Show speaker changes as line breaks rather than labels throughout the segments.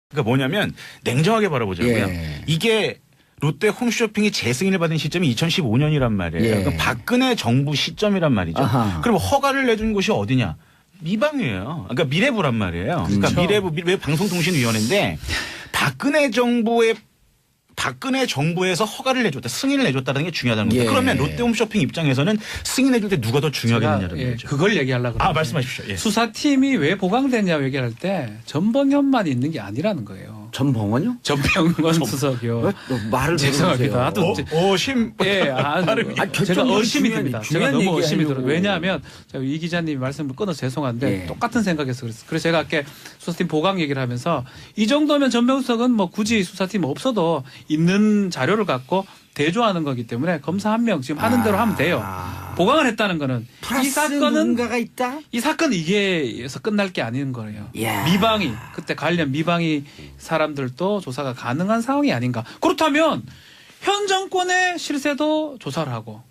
그러니까 뭐냐면 냉정하게 바라보자고요.
예.
이게 롯데 홈쇼핑이 재승인을 받은 시점이 2015년이란 말이에요.
예.
그러니까 박근혜 정부 시점이란 말이죠.
아하.
그럼 허가를 내준 곳이 어디냐? 미방이에요. 그러니까 미래부란 말이에요. 그러니까
그렇죠.
미래부 방송통신위원회인데 박근혜 정부에서 허가를 내줬다, 승인을 내줬다는 게 중요하다는 거죠.
예.
그러면 롯데홈쇼핑 입장에서는 승인해줄 때 누가 더 중요하겠느냐는 거죠.
그걸 얘기하려고 그래요.
말씀하십시오. 예.
수사팀이 왜 보강됐냐고 얘기할 때 전병현만 있는 게 아니라는 거예요.
전병헌요?
전병헌 수석이요.
왜 또 말을
죄송합니다.
들어보세요.
예, 제가 의심이 듭니다. 제가 너무 의심이 들어요.
얘기하려고.
왜냐하면 제가 이 기자님 말씀을 끊어서 죄송한데
예.
똑같은 생각에서 그랬어요. 그래서 제가 아까 수사팀 보강 얘기를 하면서 이 정도면 전병헌 수석은 뭐 굳이 수사팀 없어도 있는 자료를 갖고 대조하는 거기 때문에 검사 한 명 지금 하는 대로 하면 돼요. 보강을 했다는 거는 이 사건은
뭔가가 있다?
이 사건 이게에서 끝날 게 아닌 거예요.
야.
미방이 그때 관련 미방이 사람들도 조사가 가능한 상황이 아닌가. 그렇다면 현 정권의 실세도 조사를 하고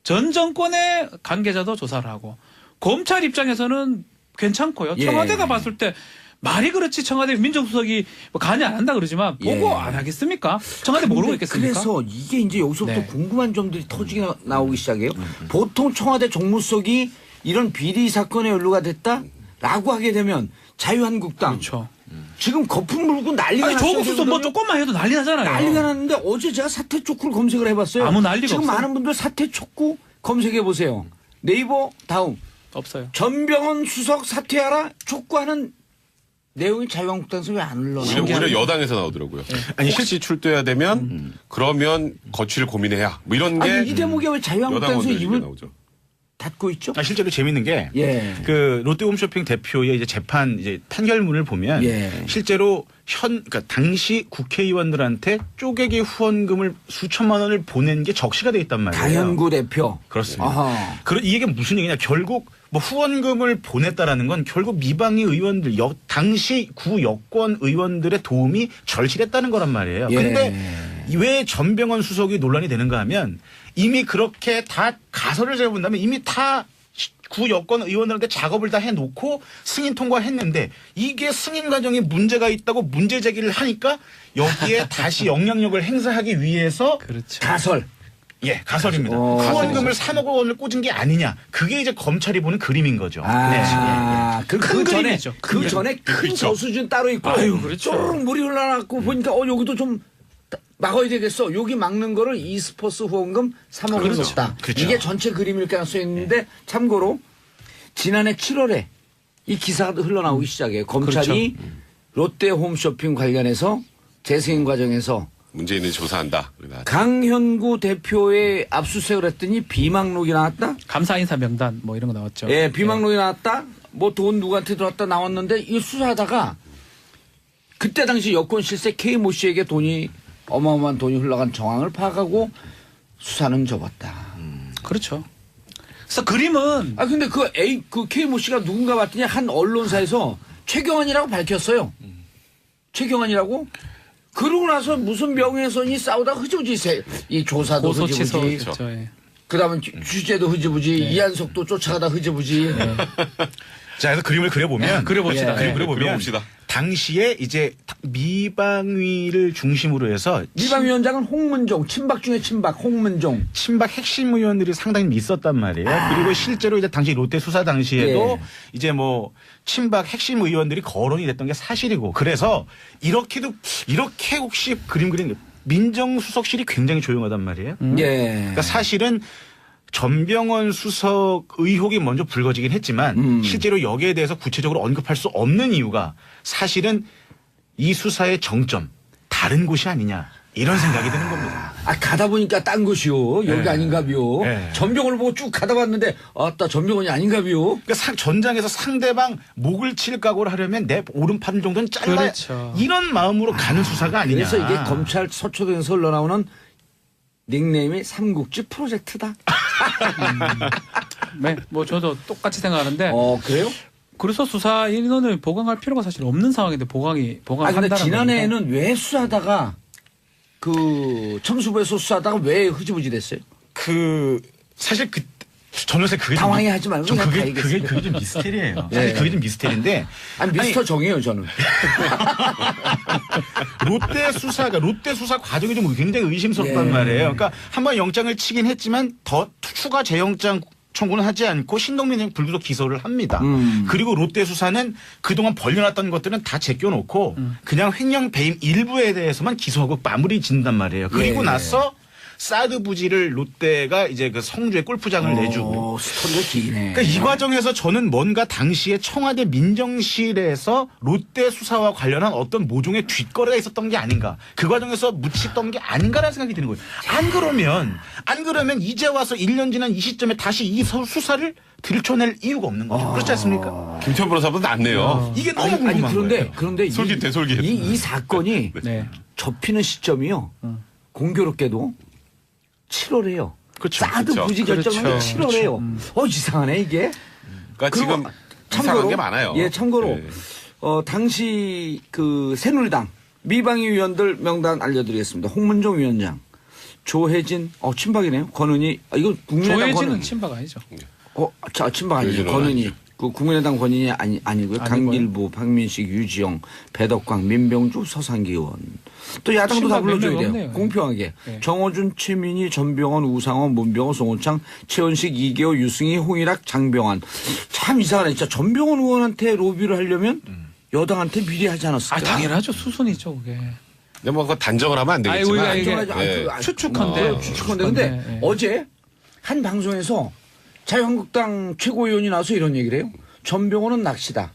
전 정권의 관계자도 조사를 하고 검찰 입장에서는 괜찮고요.
예.
청와대가 봤을 때 말이 그렇지 청와대 민정수석이 뭐 간이 안 한다 그러지만 보고
예.
안 하겠습니까? 청와대 모르고 있겠습니까?
그래서 이게 이제 여기서부터
네.
궁금한 점들이 터지게 나오기 시작해요. 보통 청와대 정무수석이 이런 비리 사건에 연루가 됐다라고 하게 되면 자유한국당
그렇죠.
지금 거품 물고 난리가
아니
났어요.
조국 수석 뭐 조금만 해도 난리 나잖아요.
난리가 났는데 어제 제가 사퇴 촉구를 검색을 해봤어요.
아무 난리가
지금
없어요.
많은 분들 사퇴 촉구 검색해 보세요. 네이버 다음
없어요.
전병헌 수석 사퇴하라 촉구하는 내용이 자유한국당에서 왜 안 흘러나요?
오히려 여당에서 나오더라고요.
아니,
혹시 출두해야 되면 그러면 거취를 고민해야 뭐 이런 게
아니 이 대목이 왜
여당
자유한국당에서
원들이
입을
나오죠.
닫고 있죠?
실제로 재밌는 게
예.
그 롯데홈쇼핑 대표의 이제 재판 이제 판결문을 보면
예.
실제로 그러니까 당시 국회의원들한테 쪼개기 후원금을 수천만 원을 보낸 게 적시가 돼 있단 말이에요.
강현구 대표.
그렇습니다.
아하.
이 얘기가 무슨 얘기냐? 결국 뭐 후원금을 보냈다라는 건 결국 미방위 의원들 당시 구 여권 의원들의 도움이 절실했다는 거란 말이에요.
예.
근데 왜 전병헌 수석이 논란이 되는가 하면 이미 그렇게 다 가설을 재본다면 이미 다 구 여권 의원들한테 작업을 다 해놓고 승인 통과했는데 이게 승인 과정에 문제가 있다고 문제 제기를 하니까 여기에 다시 영향력을 행사하기 위해서
그렇죠.
가설.
예, 가설입니다. 후원금을 3억 원을 꽂은 게 아니냐. 그게 이제 검찰이 보는 그림인 거죠.
아, 그
큰
전에
그림이죠.
그 전에 큰 저수준 따로 있고
아유, 그렇죠.
쪼르륵 물이 흘러나고 보니까 여기도 좀 막아야 되겠어. 여기 막는 거를 e스포츠 후원금 3억 원
그렇죠.
줬다.
그렇죠.
이게 전체 그림일 가능성이 있는데 참고로 지난해 7월에 이 기사가 흘러나오기 시작해요. 검찰이 롯데 홈쇼핑 관련해서 재승인 과정에서
문제 있는 조사한다. 그러다.
강현구 대표의 압수수색을 했더니 비망록이 나왔다.
감사 인사 명단 뭐 이런 거 나왔죠.
예, 비망록이 나왔다. 뭐 돈 누구한테 들어왔다 나왔는데 이 수사하다가 그때 당시 여권 실세 K모 씨에게 어마어마한 돈이 흘러간 정황을 파악하고 수사는 접었다.
그렇죠. 그래서 그림은
근데 그 K모 씨가 누군가 봤더니 한 언론사에서 최경환이라고 밝혔어요. 최경환이라고? 그러고 나서 무슨 명예훼손이 싸우다가 흐지부지 이 조사도
고소 취소.
흐지부지.
그렇죠. 예.
그다음에 취재도 흐지부지. 이한석도 쫓아가다 흐지부지.
자, 그래서 그림을 그려보면.
그려봅시다.
그림
예.
그려보면.
그려봅시다.
당시에 이제 미방위를 중심으로 해서
미방위원장은 홍문종, 친박 중에 친박, 홍문종.
친박 핵심 의원들이 상당히 있었단 말이에요. 그리고 실제로 이제 당시 롯데 수사 당시에도
예.
이제 뭐 친박 핵심 의원들이 거론이 됐던 게 사실이고 그래서 이렇게 혹시 그림 그린 민정수석실이 굉장히 조용하단 말이에요.
예.
그러니까 사실은 전병헌 수석 의혹이 먼저 불거지긴 했지만 실제로 여기에 대해서 구체적으로 언급할 수 없는 이유가 사실은 이 수사의 정점 다른 곳이 아니냐 이런 생각이 드는 겁니다.
가다 보니까 딴 곳이요. 여기
네.
아닌가비요.
네.
전병을 보고 쭉 가다 봤는데 전병원이 아닌가비요.
그러니까 전장에서 상대방 목을 칠 각오를 하려면 내 오른팔 정도는 잘라야
그렇죠.
이런 마음으로 가는 수사가 아니냐.
그래서 이게 검찰 서초동에서 흘러나오는 닉네임이 삼국지 프로젝트다.
네, 뭐 저도 똑같이 생각하는데
그래요?
그래서 수사 인원을 보강할 필요가 사실 없는 상황인데 보강을
근데
한다는
지난해에는 왜 수사하다가 그 청수부에서 수사하다가 왜 흐지부지 됐어요?
사실 저는 사실 그게
당황해하지 말고
좀
그냥 다
그게
얘기했습니다.
좀 미스테리예요.
예.
사실 그게 좀 미스테리인데
아니 미스터 정이에요 저는.
롯데 수사 과정이 좀 굉장히 의심스럽단
예.
말이에요. 그러니까 한번 영장을 치긴 했지만 더 추가 재영장 청구는 하지 않고 신동민 불구속 기소를 합니다. 그리고 롯데 수사는 그동안 벌려놨던 것들은 다 제껴놓고 그냥 횡령 배임 일부에 대해서만 기소하고 마무리 짓는단 말이에요. 그리고
예.
나서 사드 부지를 롯데가 이제 그 성주에 골프장을 내주고.
스토리가 기네.
그러니까 이 과정에서 저는 뭔가 당시에 청와대 민정실에서 롯데 수사와 관련한 어떤 모종의 뒷거래가 있었던 게 아닌가. 그 과정에서 묻혔던 게 아닌가라는 생각이 드는 거예요. 안 그러면 이제 와서 1년 지난 이 시점에 다시 이 수사를 들춰낼 이유가 없는 거죠. 그렇지 않습니까?
김천 변호사보다 낫네요.
이게 너무 궁금한 거예요.
그런데
솔깃해.
이 사건이
네.
접히는 시점이요. 공교롭게도 7월에요.
그렇죠.
사드
그렇죠.
부지 결정은
그렇죠.
7월에요. 이상하네 이게.
그러니까 지금 이상한 게 많아요.
예, 참고로
네.
당시 그 새누리당 미방위 위원들 명단 알려드리겠습니다. 홍문종 위원장, 조혜진, 친박이네요. 권은희, 이거 국민의당
조혜진은
권은희.
친박 아니죠.
친박 아니죠.
조혜진은
권은희.
아니죠.
그 국민의당 권인이 아니고요. 강길부, 박민식, 유지영, 배덕광, 민병주, 서상기 의원. 또 야당도 다
친박
불러줘야
몇
돼요.
명 없네요.
공평하게.
네.
정호준, 최민희, 전병헌, 우상원, 문병호, 송호창, 최원식, 이계호, 유승희, 홍일학, 장병환. 참 이상하네. 진짜 전병헌 의원한테 로비를 하려면 여당한테 미리 하지 않았을까?
당연하죠. 수순이죠 그게.
근데 뭐 그거 단정을 하면 안
아이고,
되겠지만.
이게
추측컨대. 근데
네.
어제 한 방송에서 자유한국당 최고위원이 나와서 이런 얘기를 해요. 전병헌은 낚시다.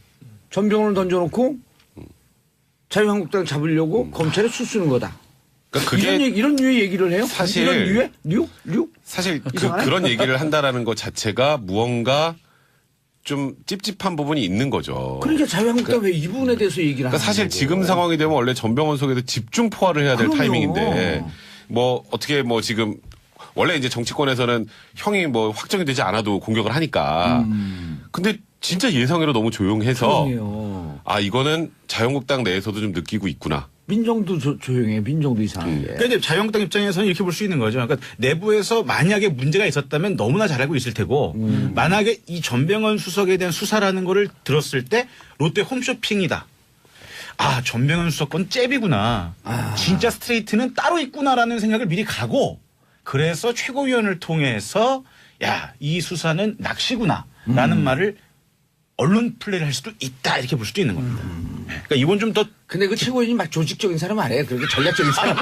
전병헌을 던져놓고 자유한국당 잡으려고 검찰에 수수는 거다.
그러니까
이런 류의 얘기를 해요?
사실-
이런 류의? 류?
사실
이상하네?
그런 얘기를 한다라는 것 자체가 무언가 좀 찝찝한 부분이 있는 거죠.
그러니까 자유한국당 왜 이 부분에 대해서 얘기를 하는
그러니까 사실
거고.
지금 상황이 되면 원래 전병헌 속에서 집중 포화를 해야 될
그럼요.
타이밍인데 뭐 어떻게 뭐 지금 원래 이제 정치권에서는 형이 뭐 확정이 되지 않아도 공격을 하니까 근데 진짜 예상외로 너무 조용해서
그럼요.
이거는 자유한국당 내에서도 좀 느끼고 있구나.
민정도 조용해. 민정도 이상하게.
그러니까 이제 자유한국당 입장에서는 이렇게 볼 수 있는 거죠. 그러니까 내부에서 만약에 문제가 있었다면 너무나 잘 알고 있을 테고 만약에 이 전병헌 수석에 대한 수사라는 거를 들었을 때 롯데 홈쇼핑이다. 전병헌 수석권 잽이구나. 진짜 스트레이트는 따로 있구나라는 생각을 미리 가고 그래서 최고위원을 통해서 이 수사는 낚시구나라는 말을 언론 플레이를 할 수도 있다 이렇게 볼 수도 있는 겁니다. 그러니까 이건 좀 더
근데 그 최고위원이 막 조직적인 사람 아니에요. 그렇게 전략적인 사람.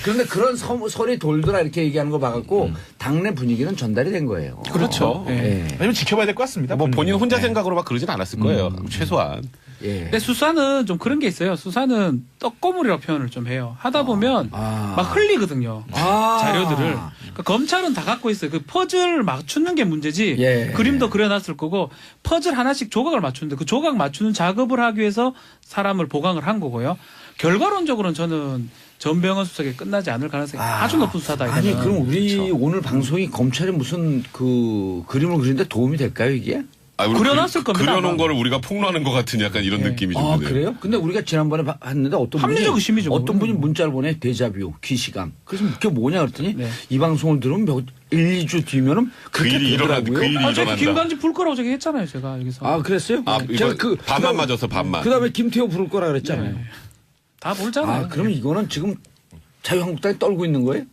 그런데 그런 설이 돌더라 이렇게 얘기하는 거 봐갖고 당내 분위기는 전달이 된 거예요.
그렇죠. 예.
좀 지켜봐야 될 것 같습니다.
뭐 본인 혼자
네.
생각으로 막 그러진 않았을 거예요. 최소한.
예.
근데 수사는 좀 그런 게 있어요. 수사는 떡고물이라고 표현을 좀 해요. 하다 보면 막 흘리거든요. 자료들을. 그러니까 검찰은 다 갖고 있어요. 그 퍼즐을 맞추는 게 문제지.
예.
그림도 그려놨을 거고 퍼즐 하나씩 조각을 맞추는데 그 조각 맞추는 작업을 하기 위해서 사람을 보강을 한 거고요. 결과론적으로는 저는 전병헌 수석에 끝나지 않을 가능성이 아주 높은 수사다.
아니
이거는.
그럼 우리
그렇죠.
오늘 방송이 검찰이 무슨 그 그림을 그리는데 도움이 될까요 이게?
우리
그려놨을 겁니다,
그려놓은
아마.
거를 우리가 폭로하는 것 같은 약간 이런 느낌이 좀 드네요.
그래요? 근데 우리가 지난번에 봤는데 어떤
합리적
분이
의심이죠,
어떤 분이
그거는.
문자를 보내 데자뷰 기시감. 그래서 그게 뭐냐 그랬더니
네.
이 방송을 들으면 1, 2주 뒤면은 그렇게
일이 일어난다.
되더라고요.
그 일이
제가
일어난다.
김관지 불 거라고 저기 했잖아요. 제가 여기서.
그랬어요?
이거 반만 맞아서 반만.
그다음에 김태호 부를 거라 그랬잖아요.
네. 다 모르잖아요.
그럼 이거는 지금 자유한국당이 떨고 있는 거예요?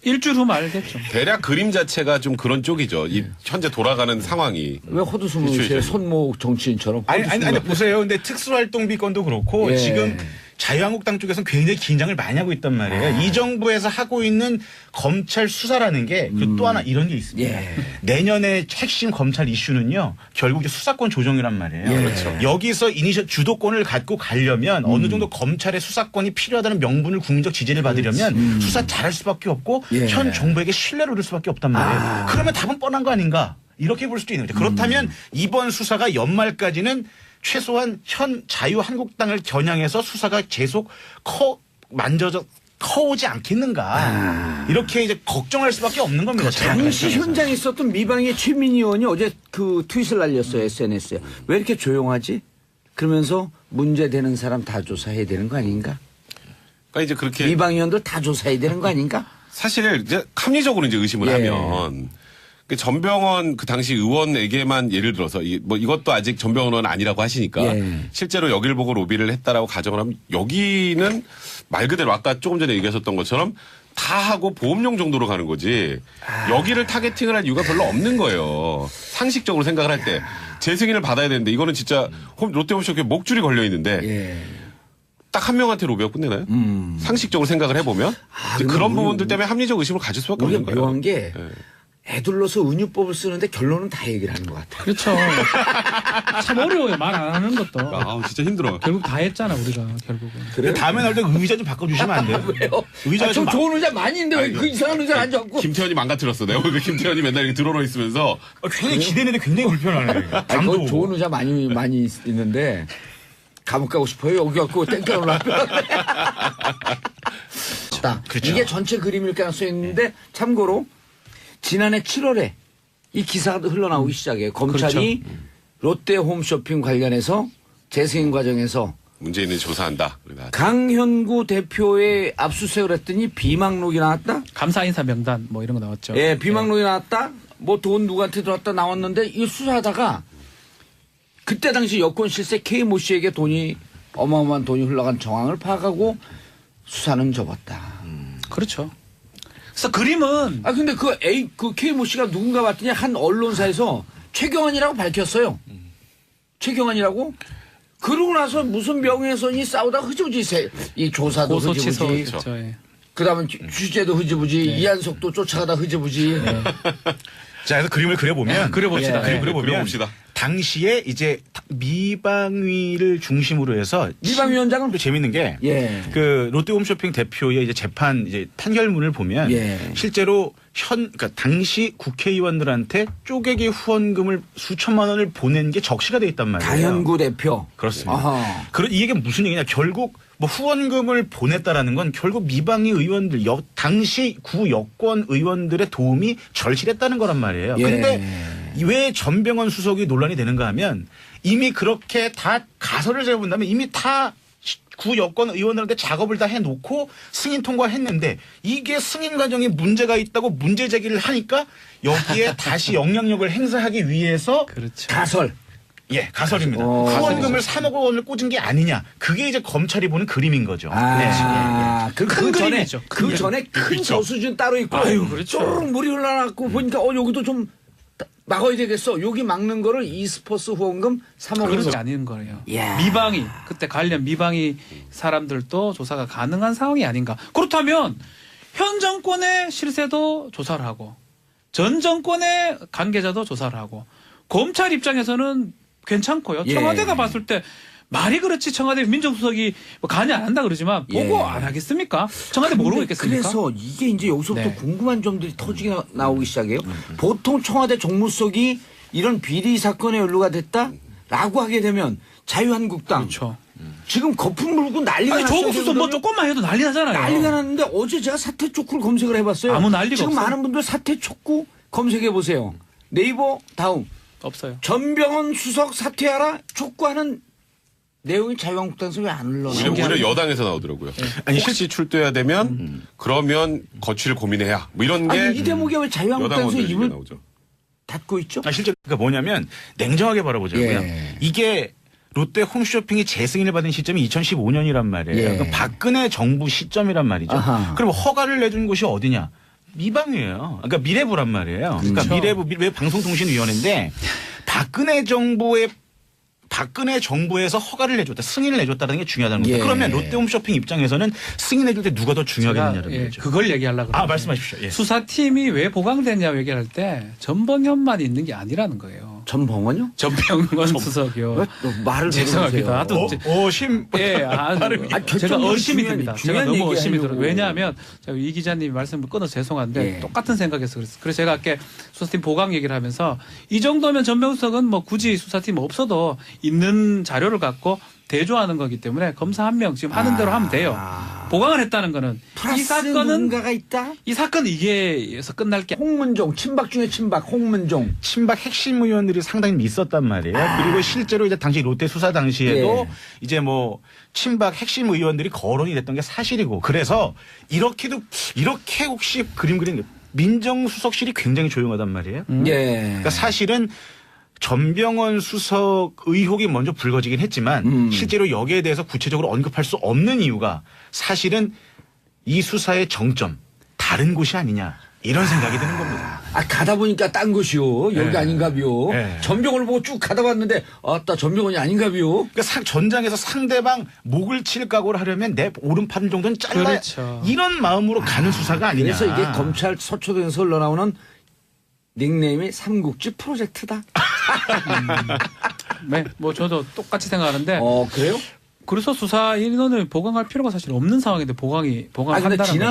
일주일 후 말겠죠.
대략 그림 자체가 좀 그런 쪽이죠. 이 현재 돌아가는 상황이.
왜 헛웃음을
이슈죠.
제 손모 정치인처럼?
아니
헛웃음을
보세요. 근데 특수활동비 건도 그렇고
예.
지금 자유한국당 쪽에서는 굉장히 긴장을 많이 하고 있단 말이에요. 이 정부에서 하고 있는 검찰 수사라는 게 또 하나 이런 게 있습니다.
예.
내년에 핵심 검찰 이슈는요. 결국 이제 수사권 조정이란 말이에요.
그렇죠.
여기서 주도권을 갖고 가려면 어느 정도 검찰의 수사권이 필요하다는 명분을 국민적 지지를 받으려면 수사 잘할 수밖에 없고
예.
현 정부에게 신뢰를 얻을 수밖에 없단 말이에요. 그러면 답은 뻔한 거 아닌가? 이렇게 볼 수도 있는 거죠. 그렇다면 이번 수사가 연말까지는 최소한 현 자유한국당을 겨냥해서 수사가 계속 커오지 않겠는가. 이렇게 이제 걱정할 수밖에 없는 겁니다.
당시
자유한국당에서.
현장에 있었던 미방의 최민희 의원이 어제 그 트윗을 날렸어요. SNS에. 왜 이렇게 조용하지? 그러면서 문제되는 사람 다 조사해야 되는 거 아닌가?
그러니까 이제 그렇게
미방 의원들 다 조사해야 되는 거 아닌가?
사실 이제 합리적으로 이제 의심을
예.
하면 그 전병헌 그 당시 의원에게만 예를 들어서 뭐 이것도 아직 전병헌 의원 아니라고 하시니까
예.
실제로 여기를 보고 로비를 했다라고 가정을 하면 여기는 말 그대로 아까 조금 전에 얘기하셨던 것처럼 다 하고 보험용 정도로 가는 거지 여기를 타겟팅을 할 이유가 별로 없는 거예요. 상식적으로 생각을 할 때 재승인을 받아야 되는데 이거는 진짜 롯데홈쇼핑에 목줄이 걸려 있는데
예.
딱 한 명한테 로비가 끝내나요? 상식적으로 생각을 해보면 이제
근데
그런
우리-
부분들 때문에 합리적 의심을 가질 수밖에
우리가
없는 거예요.
묘한 게
예.
애둘러서 은유법을 쓰는데 결론은 다 얘기를 하는 것 같아요.
그렇죠. 참 어려워요. 말 안 하는 것도.
아 진짜 힘들어.
결국 다 했잖아 우리가 결국은.
그래요?
다음에 나올 때 의자 좀 바꿔주시면 안 돼요?
왜요?
의자가
저
좀
좋은 의자 많이 있는데 왜 그 이상한 의자 안 잡고?
김태현이 망가뜨렸어. 내가 오늘 김태현이 맨날 이렇게 들어놓 있으면서
굉장히 기대는데 굉장히 불편하네.
아니,
감도
그 좋은 의자 많이 있는데 감옥 가고 싶어요. 여기 갖고 땡겨놓으려고.
그렇죠.
이게 전체 그림일 가능성이 있는데 참고로 지난해 7월에 이 기사가 흘러나오기 시작해요. 검찰이 롯데 홈쇼핑 관련해서 재승인 과정에서
문재인을 조사한다.
강현구 대표의 압수수색을 했더니 비망록이 나왔다.
감사 인사 명단 뭐 이런 거 나왔죠.
예, 비망록이 나왔다. 뭐 돈 누구한테 들어왔다 나왔는데 이 수사하다가 그때 당시 여권 실세 K모 씨에게 어마어마한 돈이 흘러간 정황을 파악하고 수사는 접었다.
그렇죠. 그래서 그림은
아 근데 그 K모 씨가 누군가 봤더니 한 언론사에서 최경환이라고 밝혔어요. 최경환이라고? 그러고 나서 무슨 명예훼손이 싸우다 흐지부지 이 조사도
고소 취소
흐지부지.
그렇죠. 예.
그다음에 취재도 흐지부지. 이한석도 쫓아가다 흐지부지.
자, 그래서 그림을 그려보면.
그려봅시다.
그림
예.
그려보면.
그려봅시다.
당시에 이제 미방위를 중심으로 해서.
미방위원장은
또 재밌는 게.
예.
그 롯데홈쇼핑 대표의 이제 재판 이제 판결문을 보면.
예.
실제로 그러니까 당시 국회의원들한테 쪼개기 후원금을 수천만 원을 보낸 게 적시가 돼 있단 말이에요.
강현구 대표.
그렇습니다.
아하.
이 얘기가 무슨 얘기냐. 결국 뭐 후원금을 보냈다라는 건 결국 미방위 의원들, 당시 구 여권 의원들의 도움이 절실했다는 거란 말이에요.
예.
근데 왜 전병헌 수석이 논란이 되는가 하면 이미 그렇게 다 가설을 제본다면 이미 다 구 여권 의원들한테 작업을 다 해놓고 승인 통과했는데 이게 승인 과정에 문제가 있다고 문제 제기를 하니까 여기에 다시 영향력을 행사하기 위해서
그렇죠.
가설.
예, 가설입니다. 후원금을 3억 원을 꽂은 게 아니냐. 그게 이제 검찰이 보는 그림인 거죠.
아, 그
큰
전에
그림이죠.
그 전에 큰 저수준 따로 있고
아유, 그렇죠.
쪼르륵 물이 흘러나고 보니까 여기도 좀 막아야 되겠어. 여기 막는 거를 e스포츠 후원금 3억 원.
그렇지 않은 거예요.
야.
미방위 그때 관련 미방위 사람들도 조사가 가능한 상황이 아닌가. 그렇다면 현 정권의 실세도 조사를 하고 전 정권의 관계자도 조사를 하고 검찰 입장에서는 괜찮고요.
예.
청와대가 봤을 때 말이 그렇지 청와대 민정수석이 뭐 간이 안 한다 그러지만 보고
예.
안 하겠습니까? 청와대 모르고 있겠습니까?
그래서 이게 이제 여기서부터
네.
궁금한 점들이 터지게 나오기 시작해요. 보통 청와대 정무수석이 이런 비리 사건에 연루가 됐다라고 하게 되면 자유한국당
그렇죠.
지금 거품 물고 난리가
아니
났어요.
조국 수석 뭐 조금만 해도 난리 나잖아요.
난리가 났는데 어제 제가 사퇴 촉구를 검색을 해봤어요.
아무 난리가
지금
없어요.
많은 분들 사퇴 촉구 검색해 보세요. 네이버 다음
없어요.
전병헌 수석 사퇴하라 촉구하는 내용이 자유한국당에서 왜 안 흘러나요?
오히려 여당에서 나오더라고요.
아니,
혹시 출두해야 되면 그러면 거취를 고민해야 뭐 이런 게
아니 이 대목이 왜
여당
자유한국당에서
원들이
입을
나오죠.
닫고 있죠?
실제 그러니까 뭐냐면 냉정하게 바라보자고요.
예.
이게 롯데 홈쇼핑이 재승인을 받은 시점이 2015년이란 말이에요.
예.
그러니까 박근혜 정부 시점이란 말이죠.
아하.
그럼 허가를 내준 곳이 어디냐? 미방이에요. 그러니까 미래부란 말이에요. 그러니까
그렇죠.
미래부 방송통신위원회인데 박근혜 정부에서 허가를 내줬다, 승인을 내줬다는 게 중요하다는 거죠.
예.
그러면 롯데홈쇼핑 입장에서는 승인해줄 때 누가 더 중요하겠느냐는
예,
거죠.
그걸 얘기하려고 그래요.
말씀하십시오. 예.
수사팀이 왜 보강됐냐고 얘기할 때 전범현만 있는 게 아니라는 거예요.
전병헌요?
전병헌 수석이요.
왜 또 말을
죄송합니다.
들어보세요?
하도 예, 제가
결정력이
의심이
중요한-
듭니다. 제가
중요한
너무
얘기
의심이 들어요.
하려고.
왜냐하면 제가 이 기자님 말씀을 끊어서 죄송한데
예.
똑같은 생각에서 그랬어요. 그래서 제가 아까 수사팀 보강 얘기를 하면서 이 정도면 전병수석은 뭐 굳이 수사팀 없어도 있는 자료를 갖고 대조하는 거기 때문에 검사 한 명 지금 하는 대로 하면 돼요. 보강을 했다는 거는 이
플러스
사건은
뭔가가 있다.
이 사건은 이게에서 끝날 게
홍문종 친박 중에 친박 홍문종.
친박 핵심 의원들이 상당히 있었단 말이에요. 그리고 실제로 이제 당시 롯데 수사 당시에도
예.
이제 뭐 친박 핵심 의원들이 거론이 됐던 게 사실이고 그래서 이렇게 혹시 그림 그린 게 민정수석실이 굉장히 조용하단 말이에요.
예.
그러니까 사실은 전병헌 수석 의혹이 먼저 불거지긴 했지만 실제로 여기에 대해서 구체적으로 언급할 수 없는 이유가 사실은 이 수사의 정점 다른 곳이 아니냐 이런 생각이 드는 겁니다.
아 가다 보니까 딴 곳이요. 여기
네.
아닌가비요.
네.
전병을 보고 쭉 가다 봤는데 아따 전병원이 아닌가비요.
그러니까 전장에서 상대방 목을 칠 각오를 하려면 내 오른팔 정도는 잘라야
그렇죠.
이런 마음으로 가는 수사가 아니냐.
그래서 이게 검찰 서초동에서 흘러나오는 닉네임이 삼국지 프로젝트다.
네, 뭐 저도 똑같이 생각하는데
그래요?
그래서 수사 인원을 보강할 필요가 사실 없는 상황인데
아 근데
보강한다는
지난